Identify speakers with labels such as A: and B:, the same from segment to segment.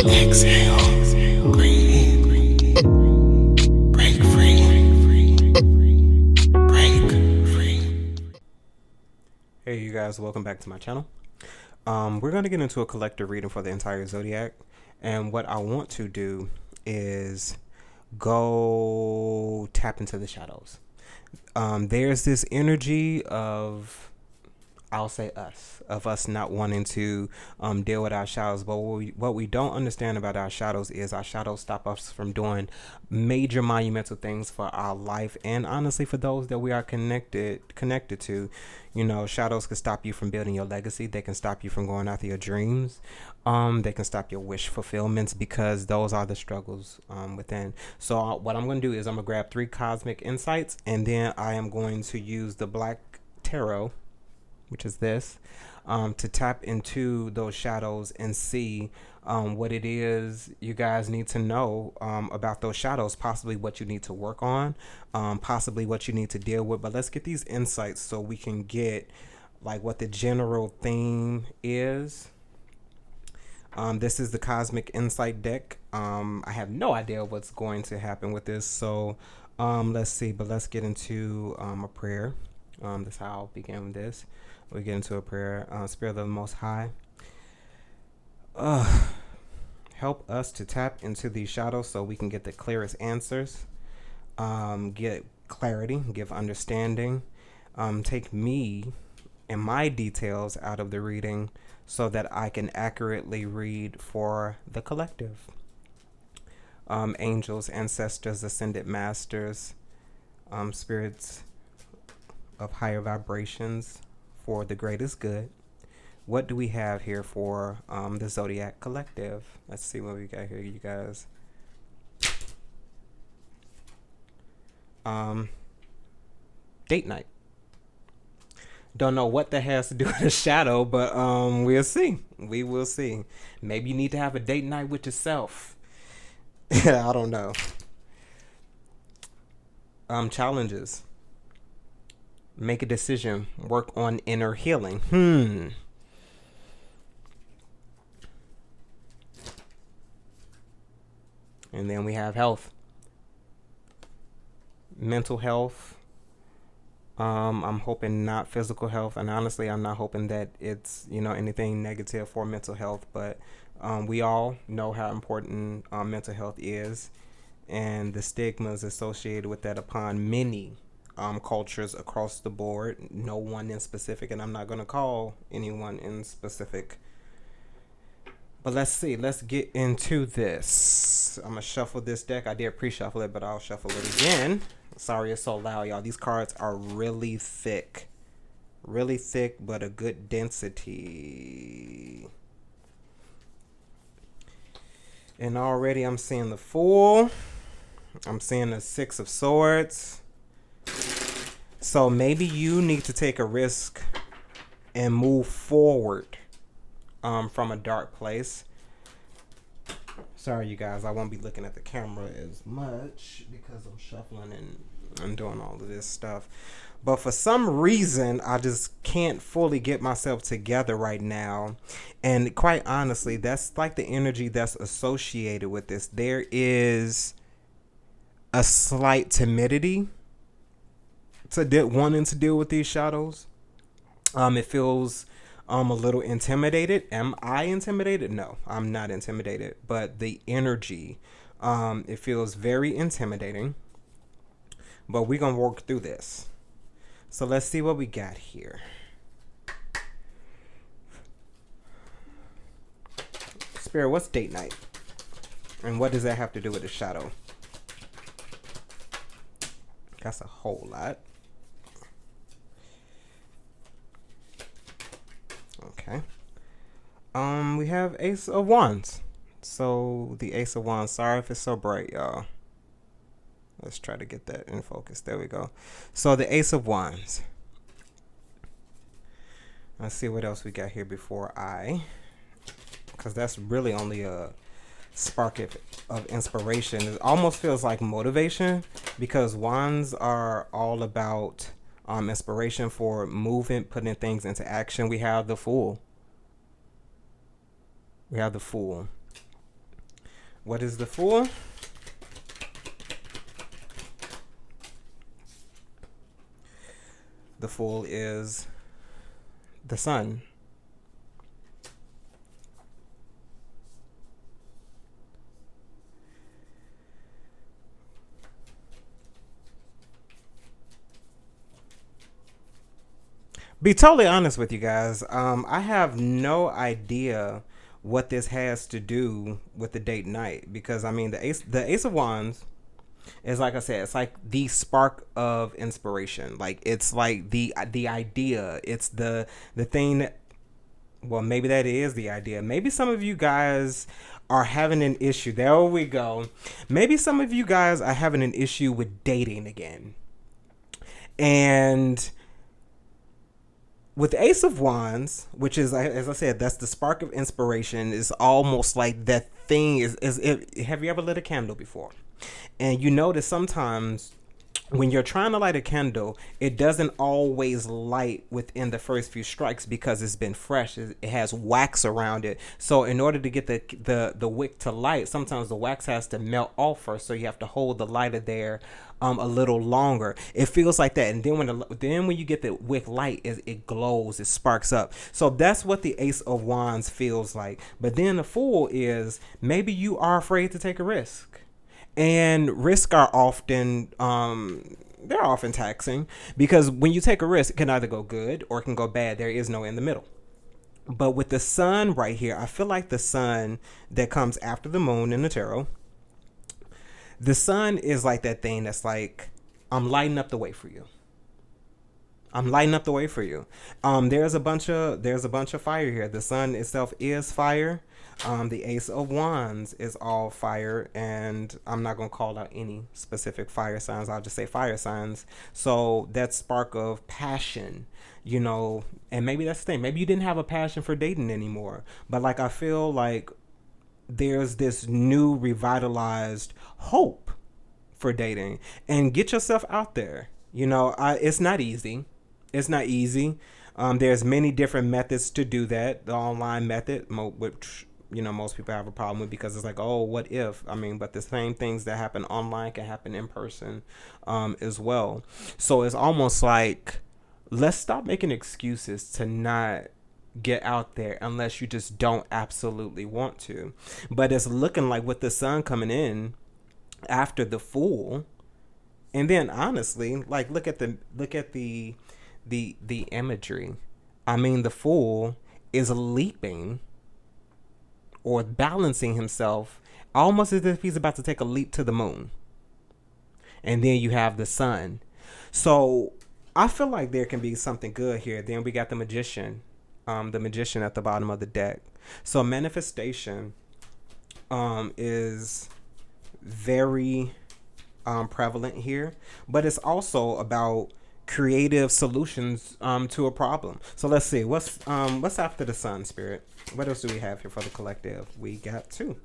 A: Exhale. Breathe. Break free. Break free.
B: Hey you guys, welcome back to my channel. We're going to get into a collective reading for the entire zodiac, and what I want to do is go tap into the shadows. There's this energy of, I'll say us not wanting to deal with our shadows, but what we don't understand about our shadows is our shadows stop us from doing major monumental things for our life, and honestly for those that we are connected to. You know, shadows can stop you from building your legacy. They can stop you from going after your dreams. They can stop your wish fulfillments, because those are the struggles within. So what I'm going to do is I'm going to grab 3 cosmic insights, and then I am going to use the black tarot, which is this, to tap into those shadows and see what it is you guys need to know about those shadows, possibly what you need to work on, possibly what you need to deal with. But let's get these insights so we can get like what the general theme is. This is the Cosmic Insight deck. I have no idea what's going to happen with this, so let's see. But let's get into a prayer. That's how I'll begin with this. We get into a prayer. Spirit of the Most High, help us to tap into these shadows so we can get the clearest answers, get clarity, give understanding, take me and my details out of the reading so that I can accurately read for the collective. Angels, ancestors, ascended masters, spirits of higher vibrations, for the greatest good. What do we have here for the Zodiac Collective? Let's see what we got here, you guys. Date night. Don't know what that has to do with a shadow, but we'll see. We will see. Maybe you need to have a date night with yourself. I don't know. Challenges. Make a decision. Work on inner healing. And then we have health. Mental health. I'm hoping not physical health. And honestly, I'm not hoping that it's, anything negative for mental health. But we all know how important mental health is, and the stigmas associated with that upon many cultures across the board. No one in specific, and I'm not going to call anyone in specific. But let's see. Let's get into this. I'm going to shuffle this deck. I did pre-shuffle it, but I'll shuffle it again. Sorry it's so loud, y'all. These cards are really thick. Really thick, but a good density. And already I'm seeing the Fool. I'm seeing the 6 of Swords. So maybe you need to take a risk and move forward from a dark place. Sorry, you guys, I won't be looking at the camera as much because I'm shuffling and I'm doing all of this stuff. But for some reason, I just can't fully get myself together right now. And quite honestly, that's like the energy that's associated with this. There is a slight timidity to wanting to deal with these shadows. It feels a little intimidated. Am I intimidated? No, I'm not intimidated. But the energy, it feels very intimidating. But we're going to work through this. So let's see what we got here. Spirit, what's date night? And what does that have to do with the shadow? That's a whole lot. Okay. We have Ace of Wands. So the Ace of Wands. Sorry if it's so bright, y'all. Let's try to get that in focus. There we go. So the Ace of Wands. Let's see what else we got here before because that's really only a spark of inspiration. It almost feels like motivation, because wands are all about inspiration for movement, putting things into action. We have the Fool. What is the Fool? The Fool is the Sun. Be totally honest with you guys. I have no idea what this has to do with the date night, because I mean the Ace of Wands is, like I said, it's like the spark of inspiration. Like it's like the idea. It's the thing that, well, maybe that is the idea. Maybe some of you guys are having an issue. There we go. Maybe some of you guys are having an issue with dating again. And with the Ace of Wands, which is, as I said, that's the spark of inspiration, is almost like that thing have you ever lit a candle before? And you notice sometimes when you're trying to light a candle, it doesn't always light within the first few strikes because it's been fresh. It has wax around it. So in order to get the wick to light, sometimes the wax has to melt off first. So you have to hold the lighter there a little longer. It feels like that. And then when you get the wick light, it glows, it sparks up. So that's what the Ace of Wands feels like. But then the Fool is, maybe you are afraid to take a risk. And risks are often they're often taxing, because when you take a risk, it can either go good or it can go bad. There is no in the middle. But with the Sun right here, I feel like the Sun that comes after the Moon in the tarot, the Sun is like that thing that's like, I'm lighting up the way for you. I'm lighting up the way for you. There's a bunch of fire here. The Sun itself is fire. The Ace of Wands is all fire, and I'm not going to call out any specific fire signs. I'll just say fire signs. So that spark of passion, and maybe that's the thing. Maybe you didn't have a passion for dating anymore, but like, I feel like there's this new revitalized hope for dating, and get yourself out there. It's not easy. It's not easy. There's many different methods to do that. The online method, which most people have a problem with, because it's like, oh, what if? But the same things that happen online can happen in person as well. So it's almost like, let's stop making excuses to not get out there unless you just don't absolutely want to. But it's looking like, with the Sun coming in after the Fool, and then honestly, like, look at the imagery. The Fool is leaping or balancing himself almost as if he's about to take a leap to the moon. And then you have the Sun. So I feel like there can be something good here. Then we got the Magician at the bottom of the deck. So manifestation is very prevalent here, but it's also about creative solutions to a problem. So let's see, what's after the Sun, Spirit? What else do we have here for the collective? We got two.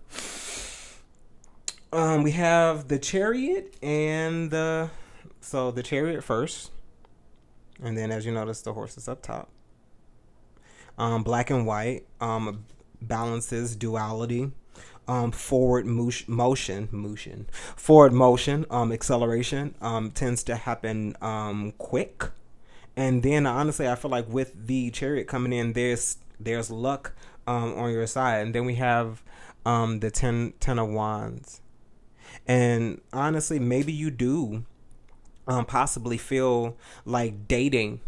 B: We have the Chariot and the Chariot first, and then, as you notice, the horse is up top. Black and white balances duality. Forward motion, acceleration tends to happen quick. And then honestly, I feel like with the Chariot coming in, there's luck on your side. And then we have the 10 of Wands. And honestly, maybe you do possibly feel like dating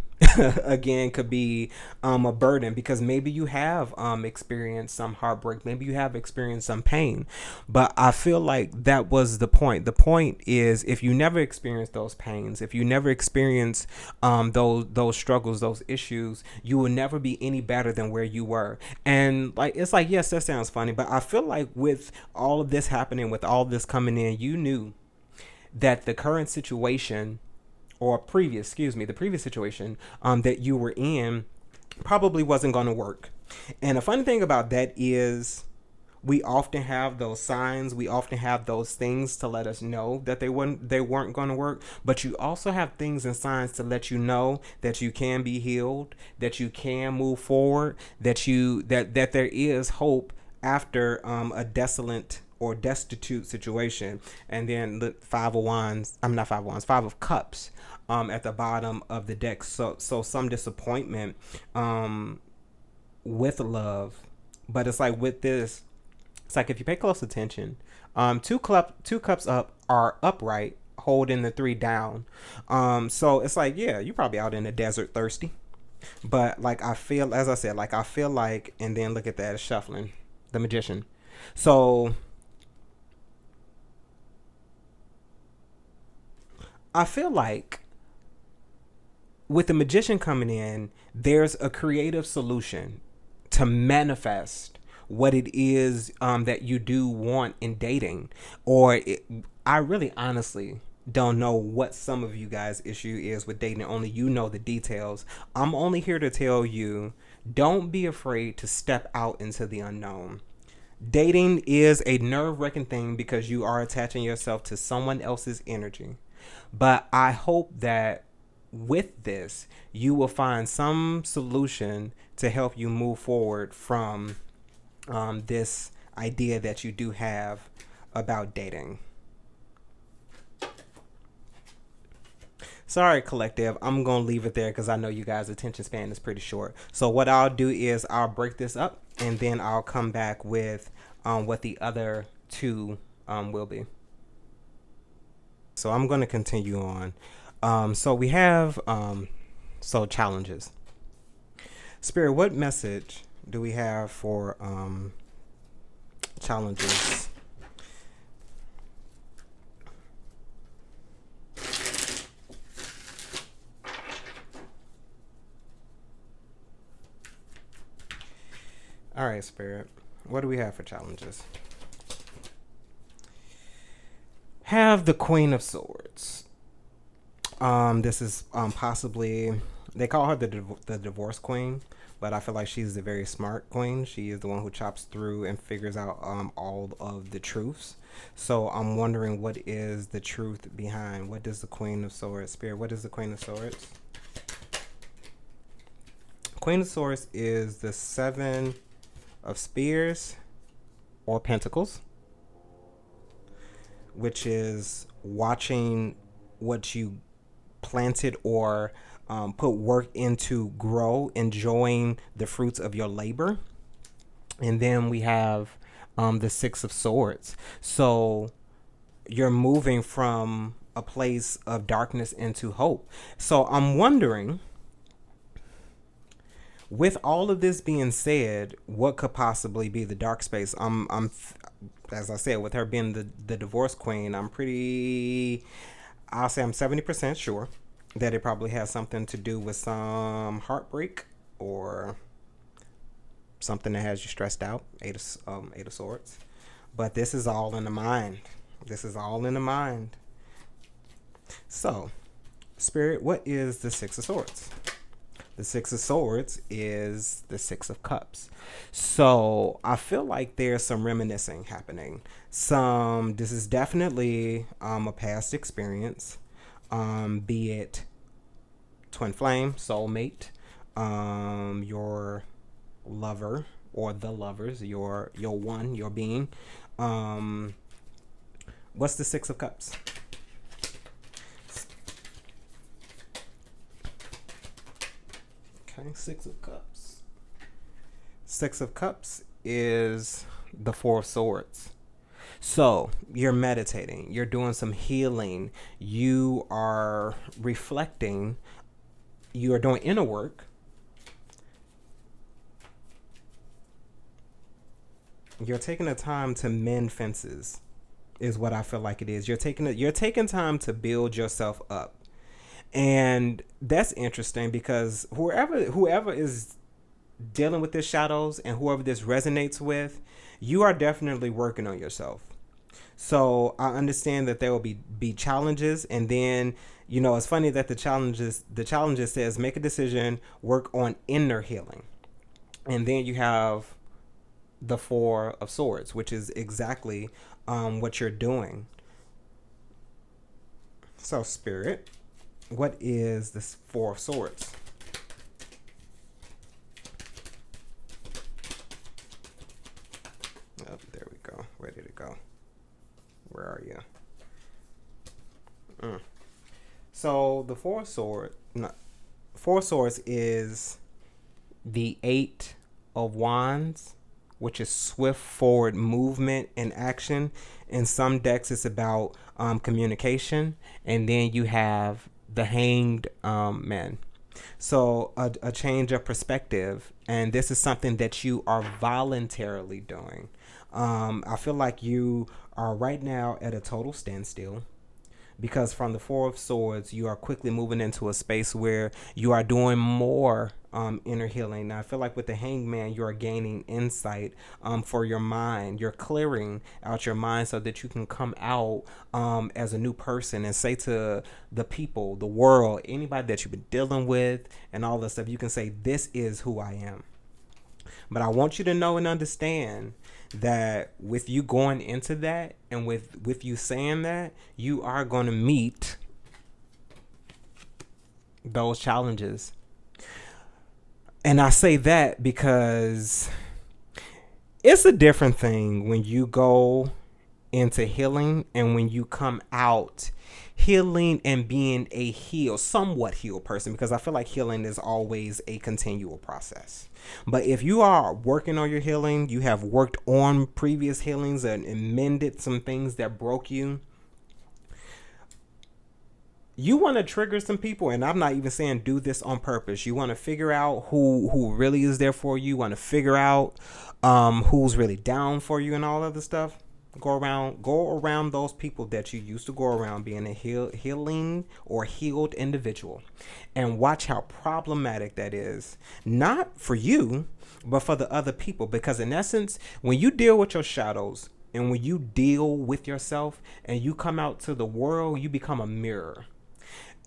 B: again could be a burden, because maybe you have experienced some heartbreak, maybe you have experienced some pain. But I feel like that was the point. The point is, if you never experience those pains, if you never experience those struggles, those issues, you will never be any better than where you were. And like, it's like, yes, that sounds funny, but I feel like with all of this happening, with all this coming in, you knew that the current situation, or the previous situation that you were in probably wasn't going to work. And the funny thing about that is, we often have those signs, we often have those things to let us know that they weren't going to work, but you also have things and signs to let you know that you can be healed, that you can move forward, that there is hope after a desolate or destitute situation. And then the five of wands, I'm not five of wands, five of cups at the bottom of the deck. So some disappointment with love. But it's like with this, it's like if you pay close attention, two cups up are upright, holding the three down. So it's like, yeah, you're probably out in the desert thirsty. But like I feel, as I said, like I feel like, and then look at that, it's shuffling, the magician. So I feel like with the magician coming in, there's a creative solution to manifest what it is that you do want in dating. I really honestly don't know what some of you guys' issue is with dating. Only you know the details. I'm only here to tell you, don't be afraid to step out into the unknown. Dating is a nerve-wracking thing because you are attaching yourself to someone else's energy. But I hope that with this, you will find some solution to help you move forward from this idea that you do have about dating. Sorry, collective. I'm going to leave it there because I know you guys' attention span is pretty short. So what I'll do is I'll break this up and then I'll come back with what the other two will be. So I'm going to continue on. So we have challenges. Spirit, what message do we have for challenges? All right, Spirit, what do we have for challenges? Have the Queen of Swords. This is possibly, they call her the divorce queen, but I feel like she's the very smart queen. She is the one who chops through and figures out all of the truths. So I'm wondering, what is the truth behind, what does the Queen of Swords, Spirit, what is the Queen of Swords? Queen of Swords is the Seven of Spears or Pentacles, which is watching what you planted or put work into grow, enjoying the fruits of your labor. And then we have the Six of Swords. So you're moving from a place of darkness into hope. So I'm wondering, with all of this being said, what could possibly be the dark space? I'm as I said, with her being the divorce queen, I'll say I'm 70% sure that it probably has something to do with some heartbreak or something that has you stressed out. Eight of Swords. But this is all in the mind. This is all in the mind. So, Spirit, what is the Six of Swords? The Six of Swords is the Six of Cups. So I feel like there's some reminiscing happening. This is definitely a past experience, be it twin flame, soulmate, your lover or the lovers, your one, your being. What's the Six of Cups? Okay, Six of Cups. Six of Cups is the Four of Swords. So you're meditating, you're doing some healing, you are reflecting, you are doing inner work. You're taking the time to mend fences, is what I feel like it is. You're taking time to build yourself up. And that's interesting because whoever is dealing with this shadows and whoever this resonates with, you are definitely working on yourself. So I understand that there will be challenges, and then it's funny that the challenges says make a decision, work on inner healing, and then you have the Four of Swords, which is exactly what you're doing. So Spirit, what is this Four of Swords? Oh, there we go. Where did it go? Where are you? So the Four Swords is the Eight of Wands, which is swift forward movement and action. In some decks, it's about communication, and then you have the Hanged Man. So a change of perspective, and this is something that you are voluntarily doing. I feel like you are right now at a total standstill, because from the Four of Swords, you are quickly moving into a space where you are doing more inner healing. Now, I feel like with the Hangman, you are gaining insight for your mind. You're clearing out your mind so that you can come out as a new person and say to the people, the world, anybody that you've been dealing with and all this stuff, you can say, this is who I am. But I want you to know and understand that with you going into that and with you saying that, you are going to meet those challenges. And I say that because it's a different thing when you go into healing and when you come out healing and being a somewhat healed person, because I feel like healing is always a continual process. But if you are working on your healing, you have worked on previous healings and mended some things that broke you, you want to trigger some people, and I'm not even saying do this on purpose. You want to figure out who really is there for you. You want to figure out who's really down for you and all other stuff. Go around those people that you used to go around being a healing or healed individual, and watch how problematic that is. Not for you, but for the other people. Because in essence, when you deal with your shadows and when you deal with yourself and you come out to the world, you become a mirror.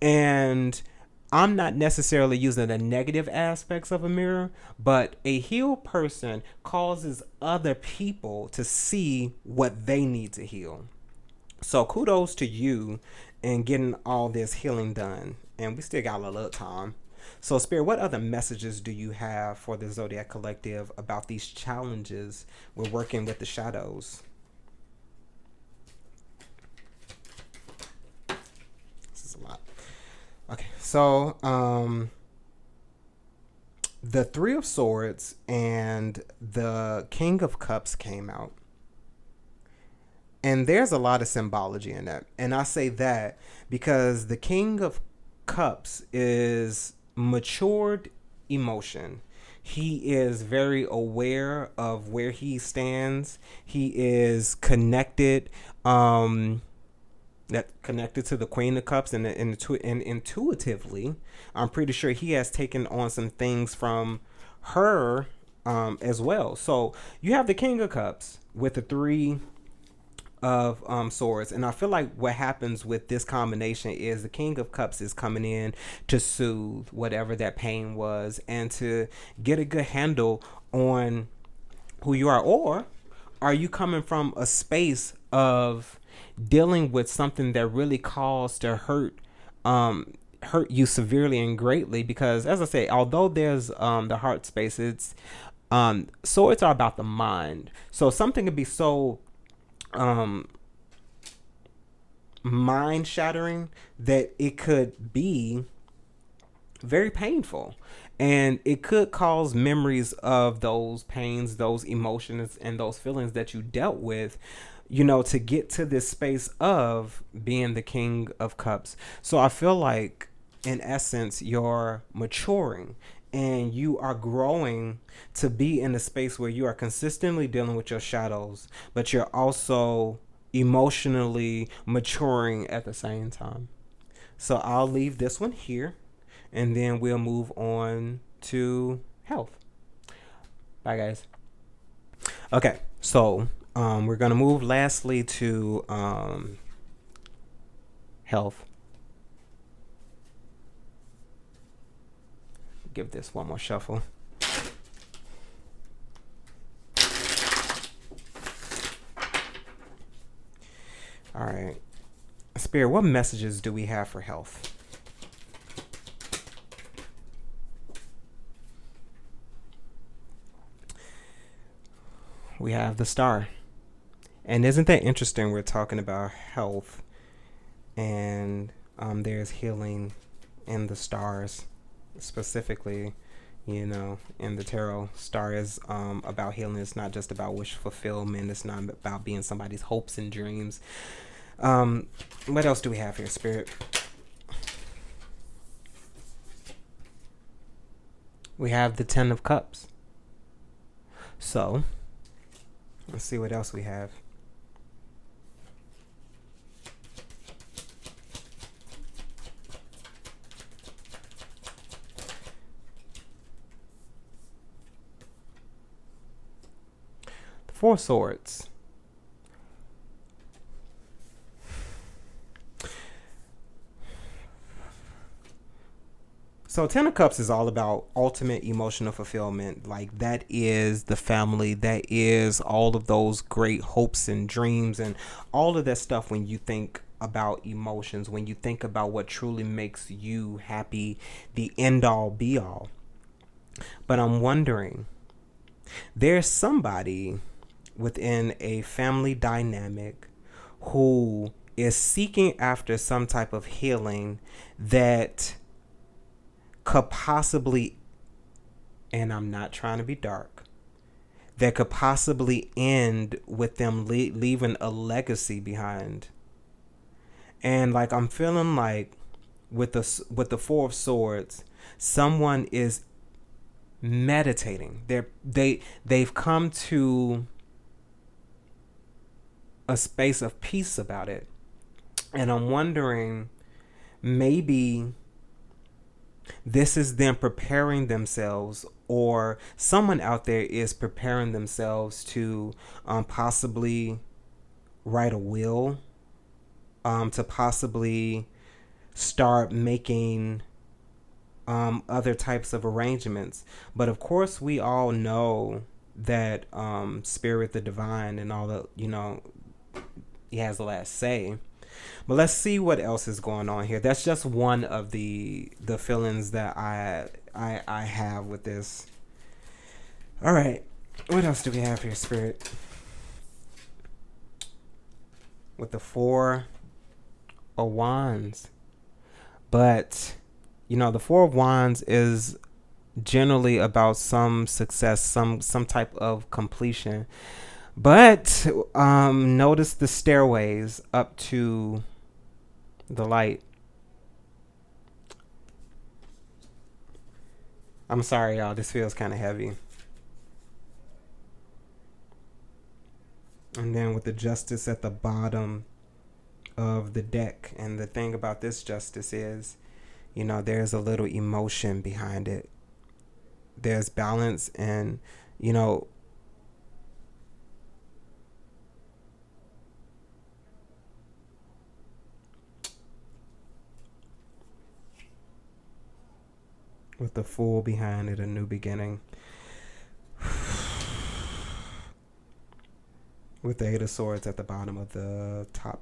B: And I'm not necessarily using the negative aspects of a mirror, but a healed person causes other people to see what they need to heal. So kudos to you in getting all this healing done. And we still got a little time. So Spirit, what other messages do you have for the Zodiac Collective about these challenges we're working with the shadows? This is a lot. Okay, so the Three of Swords and the King of Cups came out. And there's a lot of symbology in that. And I say that because the King of Cups is matured emotion. He is very aware of where he stands. He is connected. Connected to the Queen of Cups, and intuitively, I'm pretty sure he has taken on some things from her as well. So you have the King of Cups with the Three of Swords, and I feel like what happens with this combination is the King of Cups is coming in to soothe whatever that pain was and to get a good handle on who you are. Or are you coming from a space of dealing with something that really caused to hurt you severely and greatly? Because as I say, although there's the heart space, it's swords are about the mind. So something could be so mind shattering that it could be very painful, and it could cause memories of those pains, those emotions, and those feelings that you dealt with, to get to this space of being the King of Cups. So I feel like, in essence, you're maturing and you are growing to be in a space where you are consistently dealing with your shadows, but you're also emotionally maturing at the same time. So I'll leave this one here, and then we'll move on to health. Bye, guys. Okay, so we're going to move lastly to health. Give this one more shuffle. All right. Spirit, what messages do we have for health? We have the Star. And isn't that interesting? We're talking about health, and there's healing in the stars, specifically, in the tarot. Star is about healing. It's not just about wish fulfillment. It's not about being somebody's hopes and dreams. What else do we have here, Spirit? We have the Ten of Cups. So, let's see what else we have. The Four of Swords. So Ten of Cups is all about ultimate emotional fulfillment. Like, that is the family. That is all of those great hopes and dreams and all of that stuff. When you think about emotions, when you think about what truly makes you happy, the end all be all. But I'm wondering, there's somebody within a family dynamic who is seeking after some type of healing that could possibly, and I'm not trying to be dark, that could possibly end with them leaving a legacy behind. And like, I'm feeling like with the Four of Swords, someone is meditating. They've come to a space of peace about it. And I'm wondering, maybe this is them preparing themselves, or someone out there is preparing themselves to possibly write a will, to possibly start making other types of arrangements. But of course, we all know that Spirit, the divine, and all the, he has the last say. But let's see what else is going on here. That's just one of the feelings that I have with this. All right, what else do we have here, Spirit? With the Four of Wands. But the Four of Wands is generally about some success, some type of completion. But notice the stairways up to the light. I'm sorry, y'all. This feels kind of heavy. And then with the Justice at the bottom of the deck. And the thing about this Justice is, there's a little emotion behind it. There's balance and, with the Fool behind it, a new beginning. With the Eight of Swords at the bottom of the top.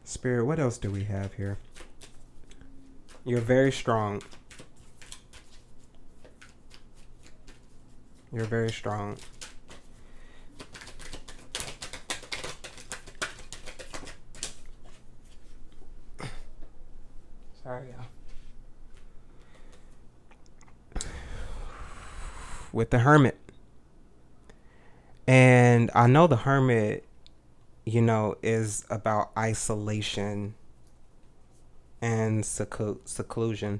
B: Spirit, what else do we have here? You're very strong. You're very strong. Sorry, y'all. With the Hermit. And I know the Hermit, is about isolation and seclusion.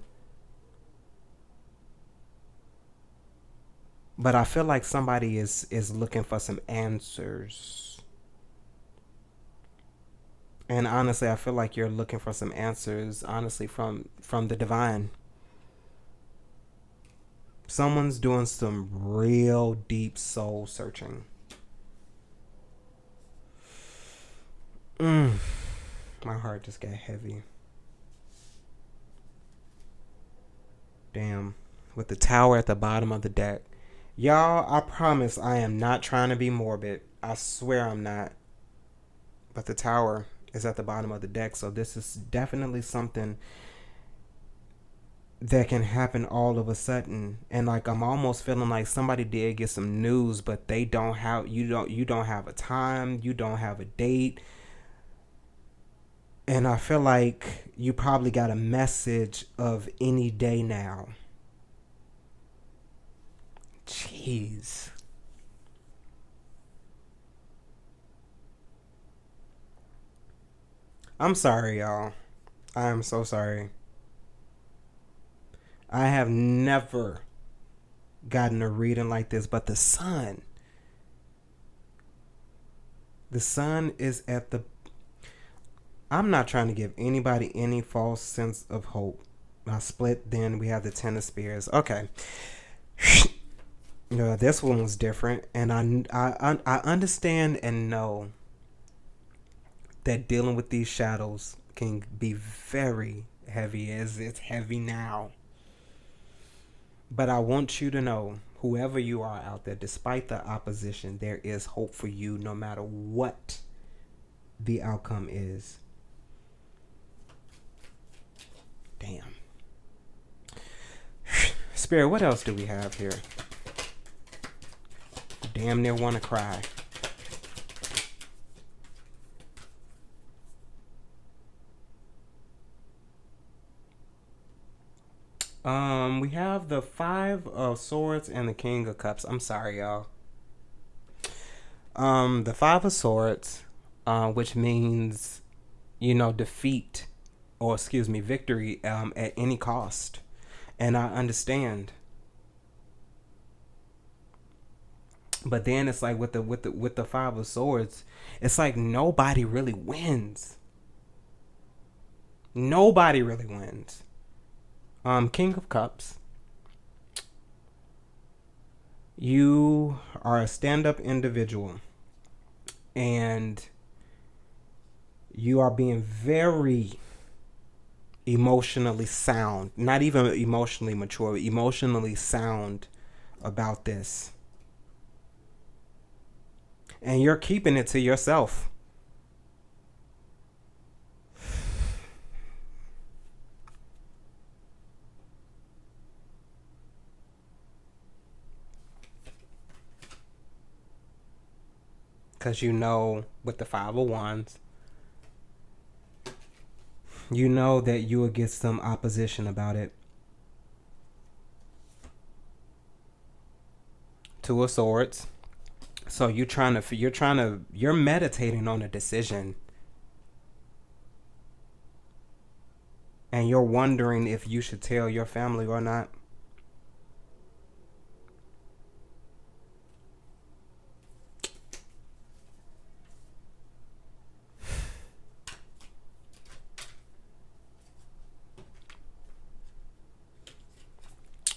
B: But I feel like somebody is looking for some answers. And honestly, I feel like you're looking for some answers, honestly, from the divine. Someone's doing some real deep soul searching. My heart just got heavy. Damn. With the Tower at the bottom of the deck. Y'all, I promise I am not trying to be morbid. I swear I'm not. But the Tower is at the bottom of the deck, so this is definitely something that can happen all of a sudden, and like I'm almost feeling like somebody did get some news, but they don't have you don't have a time, you don't have a date, and I feel like you probably got a message of any day now. Jeez. I'm sorry, y'all. I am so sorry. I have never gotten a reading like this, but the sun is at the. I'm not trying to give anybody any false sense of hope. I split, then we have the Ten of Spears. Okay. This one was different, and I understand and know that dealing with these shadows can be very heavy, as it's heavy now. But I want you to know, whoever you are out there, despite the opposition, there is hope for you no matter what the outcome is. Damn. Spirit, what else do we have here? Damn near want to cry. We have the Five of Swords and the King of Cups. I'm sorry, y'all. The Five of Swords, which means, defeat, or excuse me, victory, at any cost. And I understand. But then it's like with the Five of Swords, it's like nobody really wins. Nobody really wins. King of Cups. You are a stand-up individual, and you are being very emotionally sound, not even emotionally mature, emotionally sound about this. And you're keeping it to yourself. Because with the Five of Wands, you know that you will get some opposition about it. Two of Swords. So you're meditating on a decision. And you're wondering if you should tell your family or not.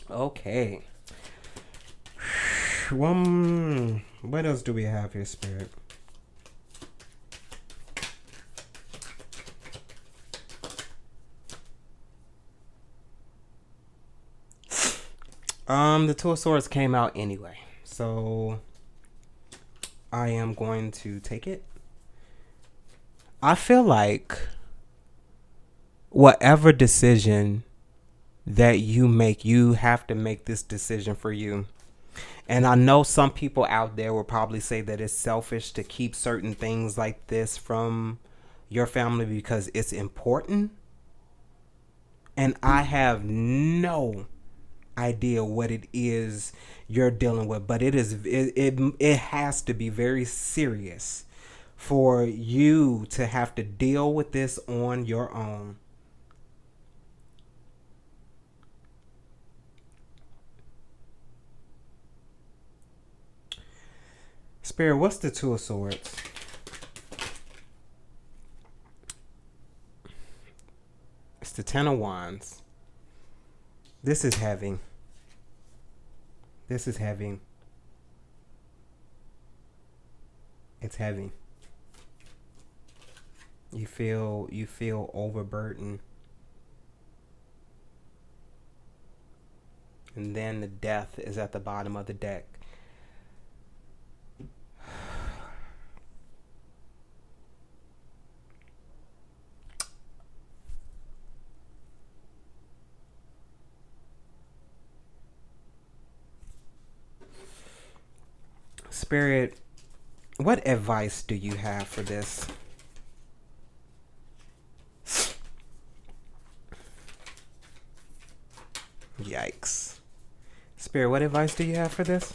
B: Okay. What else do we have here, Spirit? The Two of Swords came out anyway, so I am going to take it. I feel like whatever decision that you make, you have to make this decision for you. And I know some people out there will probably say that it's selfish to keep certain things like this from your family because it's important. And I have no idea what it is you're dealing with, but it has to be very serious for you to have to deal with this on your own. Spirit, what's the Two of Swords? It's the Ten of Wands. This is heavy. This is heavy. It's heavy. You feel overburdened. And then the Death is at the bottom of the deck. Spirit, what advice do you have for this? Yikes. Spirit, what advice do you have for this?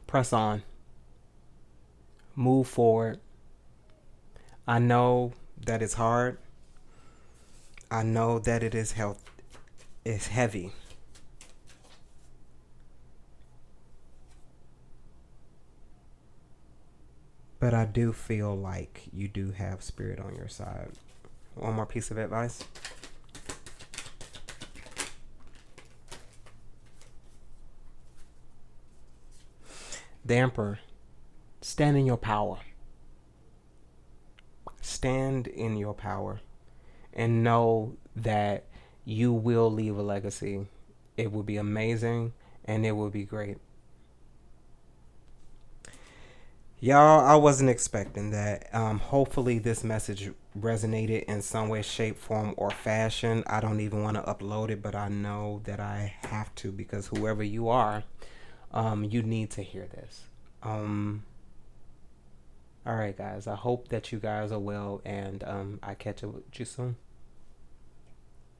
B: Press on. Move forward. I know that it's hard. I know that it is it's heavy. But I do feel like you do have Spirit on your side. One more piece of advice. The Emperor, stand in your power. Stand in your power and know that you will leave a legacy. It will be amazing and it will be great. Y'all, I wasn't expecting that. Hopefully this message resonated in some way, shape, form, or fashion. I don't even want to upload it, but I know that I have to, because whoever you are, you need to hear this. All right, guys. I hope that you guys are well, and I catch up with you soon.